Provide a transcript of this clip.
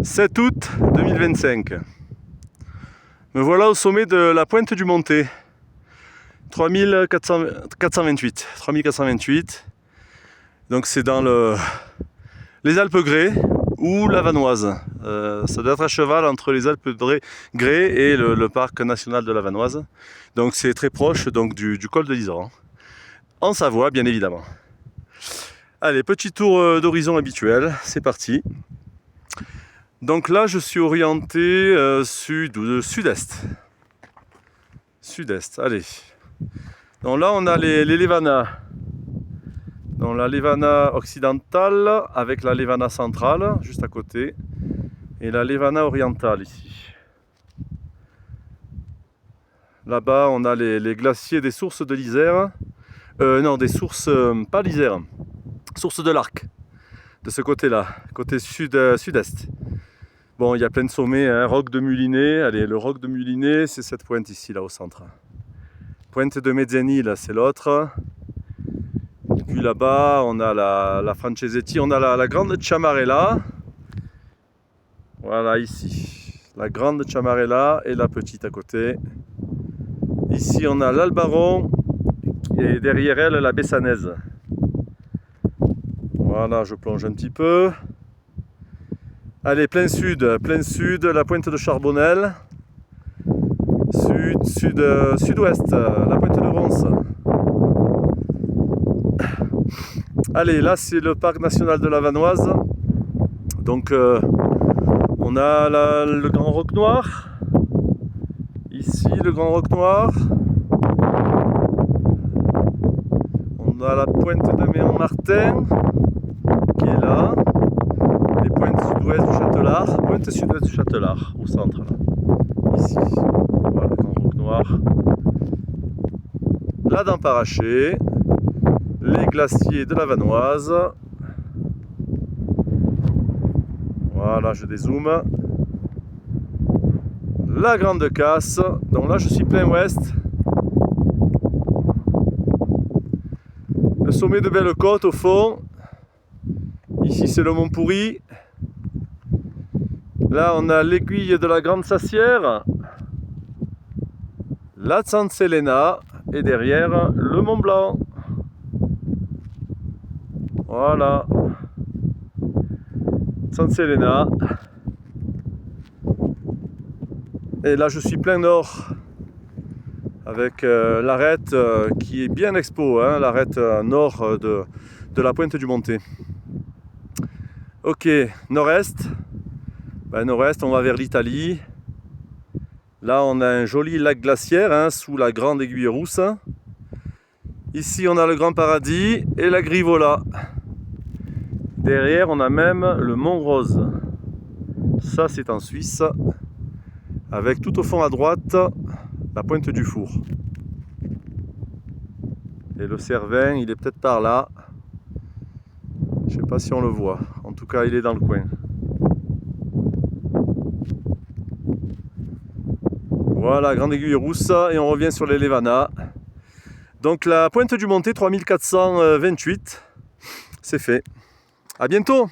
7 août 2025. Me voilà au sommet de la pointe du Montet. 3428. Donc c'est dans les Alpes Grès ou la Vanoise. Ça doit être à cheval entre les Alpes Grès et le parc national de la Vanoise. Donc c'est très proche donc, du col de l'Iseran. En Savoie, bien évidemment. Allez, petit tour d'horizon habituel, c'est parti. Donc là, je suis orienté sud-est. Sud-est, allez. Donc là, on a les Lévanas. Donc la Lévana occidentale avec la Lévana centrale, juste à côté. Et la Lévana orientale, ici. Là-bas, on a les glaciers des sources de l'Isère. Non, des sources, pas l'Isère. Sources de l'Arc. De ce côté-là, côté sud-est. Bon, il y a plein de sommets, hein. Roc de Mulinet. Allez, le roc de Mulinet, c'est cette pointe ici, là, au centre. Pointe de Mezzani, là, c'est l'autre. Et puis là-bas, on a la Francesetti, on a la grande Ciamarella. Voilà, ici. La grande Ciamarella et la petite à côté. Ici, on a l'Albaron et derrière elle, la Bessanaise. Voilà, je plonge un petit peu. Allez, plein sud, la pointe de Charbonnel. Sud-ouest, la pointe de Ronce. Allez, là c'est le parc national de la Vanoise. Donc on a le Grand Roc Noir. Ici le Grand Roc Noir. On a la pointe de Méan-Martin qui est là. Les pointes sud-ouest du Châtelard. Pointe sud-ouest du Châtelard, au centre là. Ici. Voilà le Grand Roc Noir. La Dent Parachée. Les glaciers de la Vanoise. Voilà, je dézoome. La Grande Casse. Donc là, je suis plein ouest. Le sommet de Belle-Côte au fond. Ici, c'est le Mont Pourri. Là, on a l'aiguille de la Grande Sassière. La San Selena. Et derrière, le Mont Blanc. Voilà. San Selena. Et là je suis plein nord avec l'arête qui est bien expo, hein, l'arête nord de la pointe du Montet. Ok, nord-est. Ben, nord-est, on va vers l'Italie. Là on a un joli lac glaciaire, hein, sous la grande aiguille rousse. Ici on a le Grand Paradis et la Grivola. Derrière, on a même le Mont Rose. Ça, c'est en Suisse. Avec tout au fond à droite, la pointe du Four. Et le Cervin, il est peut-être par là. Je ne sais pas si on le voit. En tout cas, il est dans le coin. Voilà, grande aiguille rousse. Et on revient sur les Lévanas. Donc, la pointe du Montet, 3428. C'est fait. À bientôt!